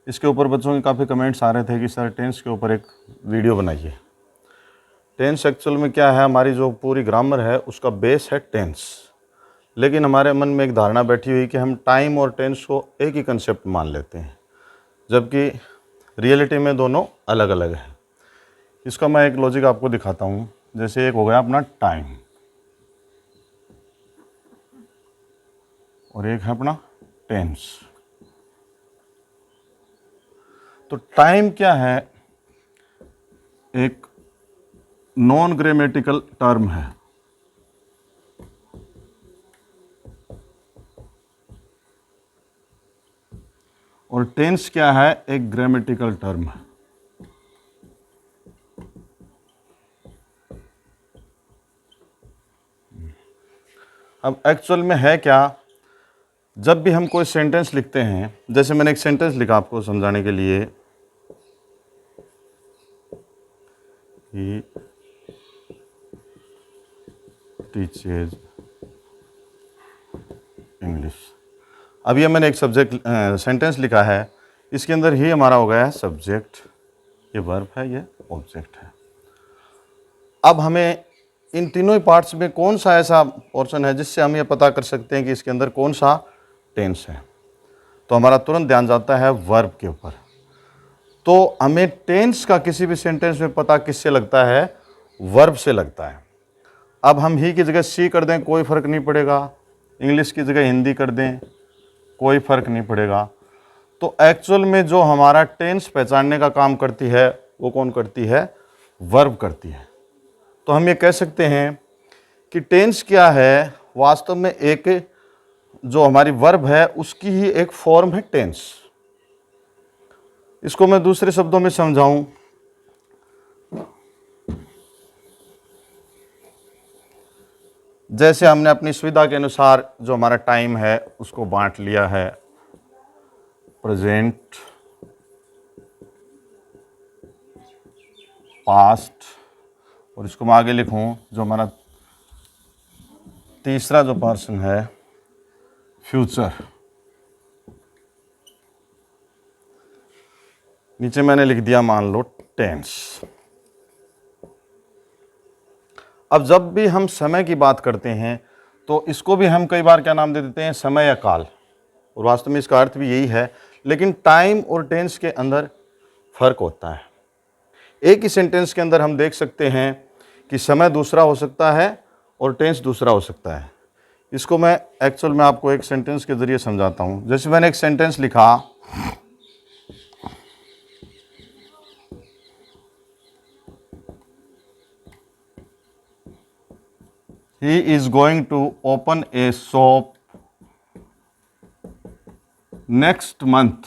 इसके ऊपर बच्चों के काफ़ी कमेंट्स आ रहे थे कि सर टेंस के ऊपर एक वीडियो बनाइए। टेंस एक्चुअल में क्या है, हमारी जो पूरी ग्रामर है उसका बेस है टेंस। लेकिन हमारे मन में एक धारणा बैठी हुई कि हम टाइम और टेंस को एक ही कंसेप्ट मान लेते हैं, जबकि रियलिटी में दोनों अलग अलग है। इसका मैं एक लॉजिक आपको दिखाता हूँ। जैसे एक हो गया अपना टाइम और एक है अपना टेंस। तो टाइम क्या है, एक नॉन ग्रामेटिकल टर्म है। और टेंस क्या है, एक ग्रामेटिकल टर्म है। अब एक्चुअल में है क्या, जब भी हम कोई सेंटेंस लिखते हैं, जैसे मैंने एक सेंटेंस लिखा आपको समझाने के लिए, ही टीचेज इंग्लिश। अब ये मैंने एक सेंटेंस लिखा है, इसके अंदर ही हमारा हो गया है सब्जेक्ट, ये वर्ब है, ये ऑब्जेक्ट है। अब हमें इन तीनों ही पार्ट्स में कौन सा ऐसा पोर्शन है जिससे हम ये पता कर सकते हैं कि इसके अंदर कौन सा टेंस है, तो हमारा तुरंत ध्यान जाता है वर्ब के ऊपर। तो हमें टेंस का किसी भी सेंटेंस में पता किससे लगता है, वर्ब से लगता है। अब हम ही की जगह सी कर दें कोई फ़र्क नहीं पड़ेगा, इंग्लिश की जगह हिंदी कर दें कोई फ़र्क नहीं पड़ेगा। तो एक्चुअल में जो हमारा टेंस पहचानने का काम करती है वो कौन करती है, वर्ब करती है। तो हम ये कह सकते हैं कि टेंस क्या है, वास्तव में एक जो हमारी वर्ब है उसकी ही एक फॉर्म है टेंस। इसको मैं दूसरे शब्दों में समझाऊं, जैसे हमने अपनी सुविधा के अनुसार जो हमारा टाइम है उसको बांट लिया है, प्रेजेंट, पास्ट, और इसको मैं आगे लिखूं जो हमारा तीसरा जो पर्सन है फ्यूचर। नीचे मैंने लिख दिया मान लो टेंस। अब जब भी हम समय की बात करते हैं तो इसको भी हम कई बार क्या नाम दे देते हैं, समय या काल, और वास्तव में इसका अर्थ भी यही है। लेकिन टाइम और टेंस के अंदर फर्क होता है। एक ही सेंटेंस के अंदर हम देख सकते हैं कि समय दूसरा हो सकता है और टेंस दूसरा हो सकता है। इसको मैं एक्चुअल में आपको एक सेंटेंस के जरिए समझाता हूं। जैसे मैंने एक सेंटेंस लिखा, he is going to open a shop next month.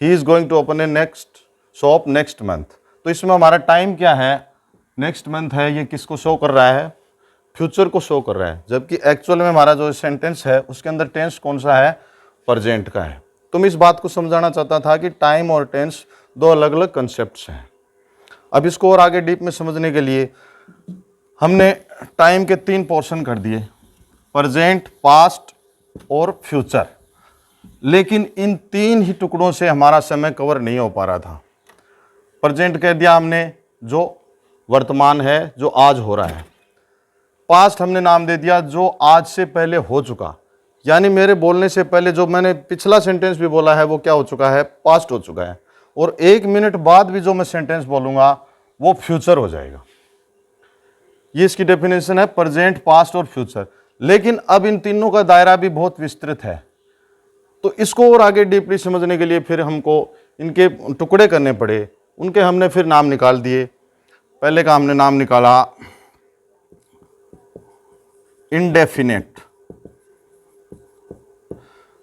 He is going to open a next shop next month. तो इसमें हमारा टाइम क्या है, नेक्स्ट मंथ है। ये किसको शो कर रहा है, फ्यूचर को शो कर रहा है। जबकि एक्चुअल में हमारा जो सेंटेंस है उसके अंदर टेंस कौन सा है, प्रेजेंट का है। तो मैं इस बात को समझाना चाहता था कि टाइम और टेंस दो अलग अलग कंसेप्ट्स हैं। अब इसको और आगे डीप में समझने के लिए हमने टाइम के तीन पोर्शन कर दिए, प्रेजेंट, पास्ट और फ्यूचर। लेकिन इन तीन ही टुकड़ों से हमारा समय कवर नहीं हो पा रहा था। प्रेजेंट कह दिया हमने, जो वर्तमान है, जो आज हो रहा है। पास्ट हमने नाम दे दिया जो आज से पहले हो चुका, यानी मेरे बोलने से पहले जो मैंने पिछला सेंटेंस भी बोला है वो क्या हो चुका है, पास्ट हो चुका है। और एक मिनट बाद भी जो मैं सेंटेंस बोलूँगा वो फ्यूचर हो जाएगा। ये इसकी डेफिनेशन है, प्रेजेंट, पास्ट और फ्यूचर। लेकिन अब इन तीनों का दायरा भी बहुत विस्तृत है। तो इसको और आगे डीपली समझने के लिए फिर हमको इनके टुकड़े करने पड़े। उनके हमने फिर नाम निकाल दिए। पहले का हमने नाम निकाला इंडेफिनेट,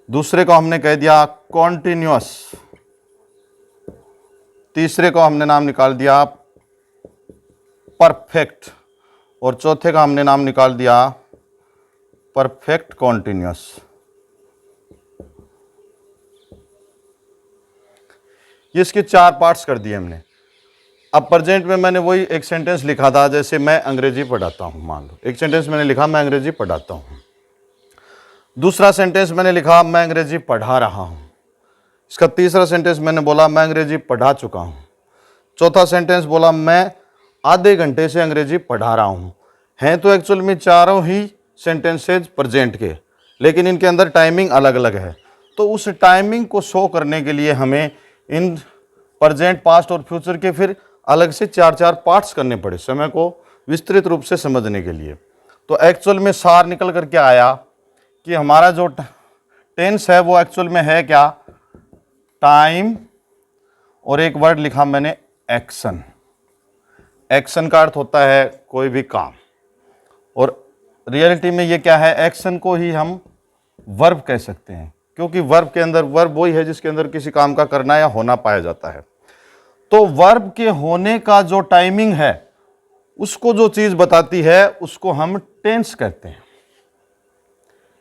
दूसरे को हमने कह दिया कॉन्टिन्यूअस, तीसरे को हमने नाम निकाल दिया परफेक्ट, और चौथे का हमने नाम निकाल दिया परफेक्ट कॉन्टिन्यूअस। ये इसके चार पार्ट्स कर दिए हमने। अब प्रेजेंट में मैंने वही एक सेंटेंस लिखा था, जैसे मैं अंग्रेजी पढ़ाता हूं। मान लो एक सेंटेंस मैंने लिखा, मैं अंग्रेजी पढ़ाता हूं। दूसरा सेंटेंस मैंने लिखा, मैं अंग्रेजी पढ़ा रहा हूं। इसका तीसरा सेंटेंस मैंने बोला मैं अंग्रेजी पढ़ा चुका हूँ। चौथा सेंटेंस बोला मैं आधे घंटे से अंग्रेजी पढ़ा रहा हूँ। हैं तो एक्चुअल में चारों ही सेंटेंसेज प्रेजेंट के, लेकिन इनके अंदर टाइमिंग अलग अलग है। तो उस टाइमिंग को शो करने के लिए हमें इन प्रेजेंट, पास्ट और फ्यूचर के फिर अलग से चार चार पार्ट्स करने पड़े समय को विस्तृत रूप से समझने के लिए। तो एक्चुअल में सार निकल करके आया कि हमारा जो टेंस है वो एक्चुअल में है क्या, टाइम, और एक वर्ड लिखा मैंने एक्शन। एक्शन का अर्थ होता है कोई भी काम, और रियलिटी में ये क्या है, एक्शन को ही हम वर्ब कह सकते हैं, क्योंकि वर्ब के अंदर, वर्ब वही है जिसके अंदर किसी काम का करना या होना पाया जाता है। तो वर्ब के होने का जो टाइमिंग है उसको जो चीज बताती है उसको हम टेंस कहते हैं।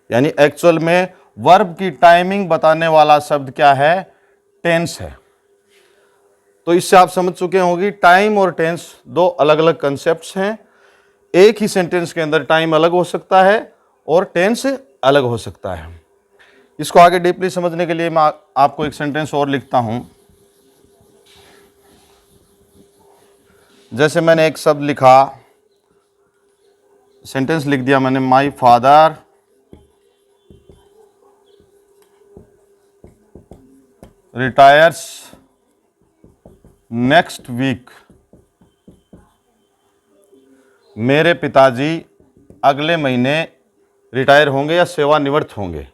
यानी एक्चुअल में वर्ब की टाइमिंग बताने वाला शब्द क्या है, टेंस है। तो इससे आप समझ चुके होंगे टाइम और टेंस दो अलग अलग कंसेप्ट्स हैं। एक ही सेंटेंस के अंदर टाइम अलग हो सकता है और टेंस अलग हो सकता है। इसको आगे डीपली समझने के लिए मैं आपको एक सेंटेंस और लिखता हूं। जैसे मैंने एक शब्द लिखा, सेंटेंस लिख दिया मैंने, my father retires next week. मेरे पिताजी अगले महीने रिटायर होंगे या सेवानिवृत्त होंगे।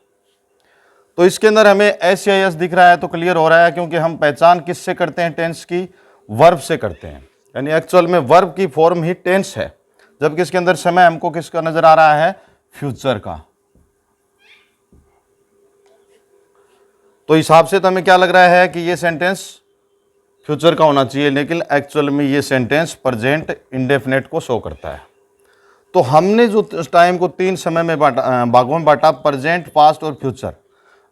तो इसके अंदर हमें एस या एस दिख रहा है तो क्लियर हो रहा है, क्योंकि हम पहचान किससे करते हैं, टेंस की, वर्ब से करते हैं। यानी एक्चुअल में वर्ब की फॉर्म ही टेंस है, जबकि इसके अंदर समय हमको किसका नजर आ रहा है, फ्यूचर का। तो हिसाब से तो हमें क्या लग रहा है कि ये सेंटेंस फ्यूचर का होना चाहिए, लेकिन एक्चुअल में ये सेंटेंस प्रेजेंट इंडेफिनेट को शो करता है। तो हमने जो टाइम को तीन समय में भागों में बांटा, प्रेजेंट, पास्ट और फ्यूचर।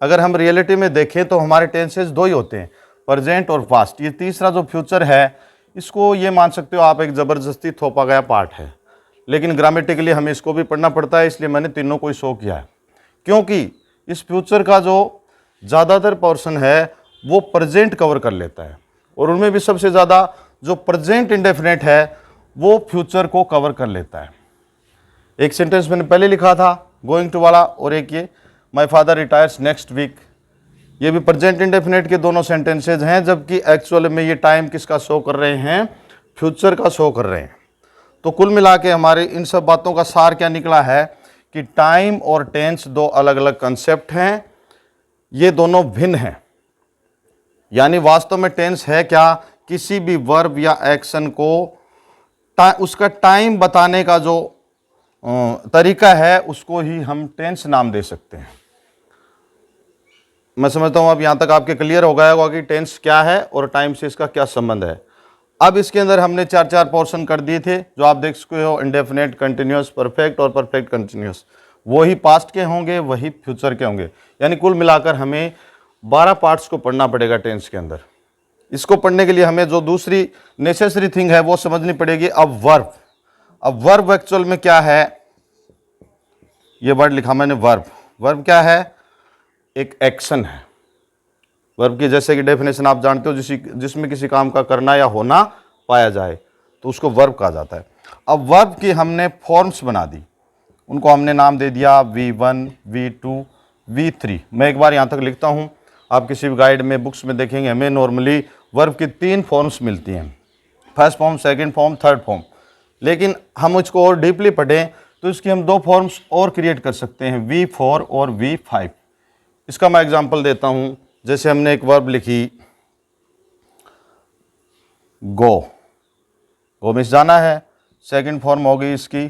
अगर हम रियलिटी में देखें तो हमारे टेंसेस दो ही होते हैं, प्रेजेंट और पास्ट। ये तीसरा जो फ्यूचर है, इसको ये मान सकते हो आप एक ज़बरदस्ती थोपा गया पार्ट है, लेकिन ग्रामेटिकली हमें इसको भी पढ़ना पड़ता है, इसलिए मैंने तीनों को ही शो किया है। क्योंकि इस फ्यूचर का जो ज़्यादातर पोर्शन है वो प्रेजेंट कवर कर लेता है, और उनमें भी सबसे ज़्यादा जो प्रेजेंट इंडेफिनेट है वो फ्यूचर को कवर कर लेता है। एक सेंटेंस मैंने पहले लिखा था गोइंग टू वाला, और एक ये my father retires next week. ये भी प्रेजेंट इंडेफिनेट के दोनों सेंटेंसेज हैं, जबकि एक्चुअल में ये टाइम किसका शो कर रहे हैं, फ्यूचर का शो कर रहे हैं। तो कुल मिला के हमारे इन सब बातों का सार क्या निकला है कि टाइम और टेंस दो अलग अलग कंसेप्ट हैं, ये दोनों भिन्न हैं। यानी वास्तव में टेंस है क्या, किसी भी वर्ब या एक्शन को उसका टाइम बताने का जो तरीका है उसको ही हम टेंस नाम दे सकते हैं। मैं समझता हूं अब यहां तक आपके क्लियर हो गया होगा कि टेंस क्या है और टाइम से इसका क्या संबंध है। अब इसके अंदर हमने चार चार पोर्शन कर दिए थे, जो आप देख सकते हो, इंडेफिनेट, कंटिन्यूअस, परफेक्ट और परफेक्ट कंटिन्यूअस। वही पास्ट के होंगे, वही फ्यूचर के होंगे। यानी कुल मिलाकर हमें 12 पार्ट्स को पढ़ना पड़ेगा टेंस के अंदर। इसको पढ़ने के लिए हमें जो दूसरी नेसेसरी थिंग है वो समझनी पड़ेगी। अब वर्ब एक्चुअल में क्या है, ये वर्ड लिखा मैंने वर्ब। वर्ब क्या है, एक एक्शन है। वर्ब की जैसे कि डेफिनेशन आप जानते हो, जिसमें किसी काम का करना या होना पाया जाए तो उसको वर्ब कहा जाता है। अब वर्ब की हमने फॉर्म्स बना दी, उनको हमने नाम दे दिया V1, V2, V3। मैं एक बार यहाँ तक लिखता हूँ, आप किसी भी गाइड में, बुक्स में देखेंगे हमें नॉर्मली वर्ब की 3 फॉर्म्स मिलती हैं, first form, second form, third form. लेकिन हम इसको और डीपली पढ़ें तो इसकी हम 2 फॉर्म्स और क्रिएट कर सकते हैं, V4 और V5। इसका मैं एग्जांपल देता हूँ। जैसे हमने एक वर्ब लिखी गो मीन्स जाना है, सेकंड फॉर्म हो गई इसकी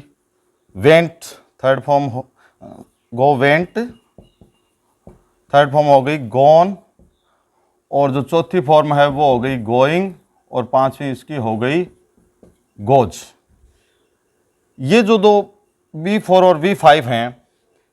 went, third form go went, third form हो गई गॉन, और जो चौथी फॉर्म है वो हो गई गोइंग, और पांचवी इसकी हो गई गोज। ये जो 2 V4 और V5 हैं,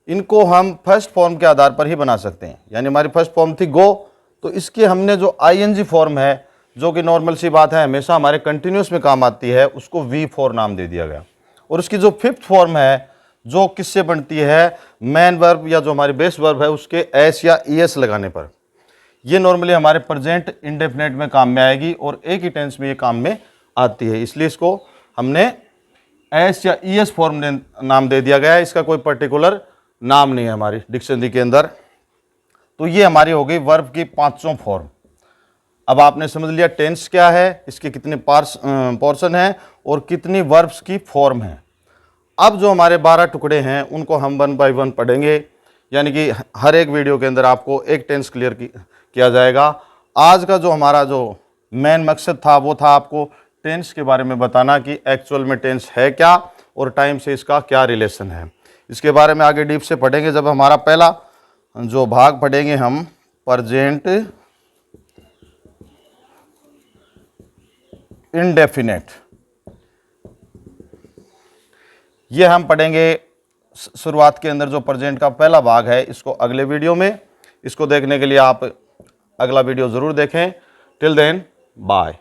इनको हम फर्स्ट फॉर्म के आधार पर ही बना सकते हैं। यानी हमारी फर्स्ट फॉर्म थी गो, तो इसके हमने जो ING फॉर्म है, जो कि नॉर्मल सी बात है, हमेशा हमारे कंटिन्यूस में काम आती है, उसको V4 नाम दे दिया गया। और उसकी जो फिफ्थ फॉर्म है, जो किससे बनती है, मेन वर्ब या जो हमारी बेस वर्ब है, उसके एस या ES लगाने पर। ये नॉर्मली हमारे प्रेजेंट इंडेफिनेट में काम में आएगी और एक ही टेंस में ये काम में आती है, इसलिए इसको हमने एस या ईएस फॉर्म नाम दे दिया गया है। इसका कोई पर्टिकुलर नाम नहीं है हमारी डिक्शनरी के अंदर। तो ये हमारी हो गई वर्ब की 5 फॉर्म। अब आपने समझ लिया टेंस क्या है, इसके कितने पोर्शन हैं और कितनी वर्ब्स की फॉर्म है। अब जो हमारे 12 टुकड़े हैं उनको हम 1 बाय 1 पढ़ेंगे, यानी कि हर एक वीडियो के अंदर आपको एक टेंस क्लियर किया जाएगा। आज का जो हमारा जो मेन मकसद था वो था आपको टेंस के बारे में बताना कि एक्चुअल में टेंस है क्या और टाइम से इसका क्या रिलेशन है। इसके बारे में आगे डीप से पढ़ेंगे जब हमारा पहला जो भाग पढ़ेंगे हम प्रेजेंट इंडेफिनेट, ये हम पढ़ेंगे शुरुआत के अंदर। जो प्रेजेंट का पहला भाग है इसको अगले वीडियो में, इसको देखने के लिए आप अगला वीडियो ज़रूर देखें। Till then bye.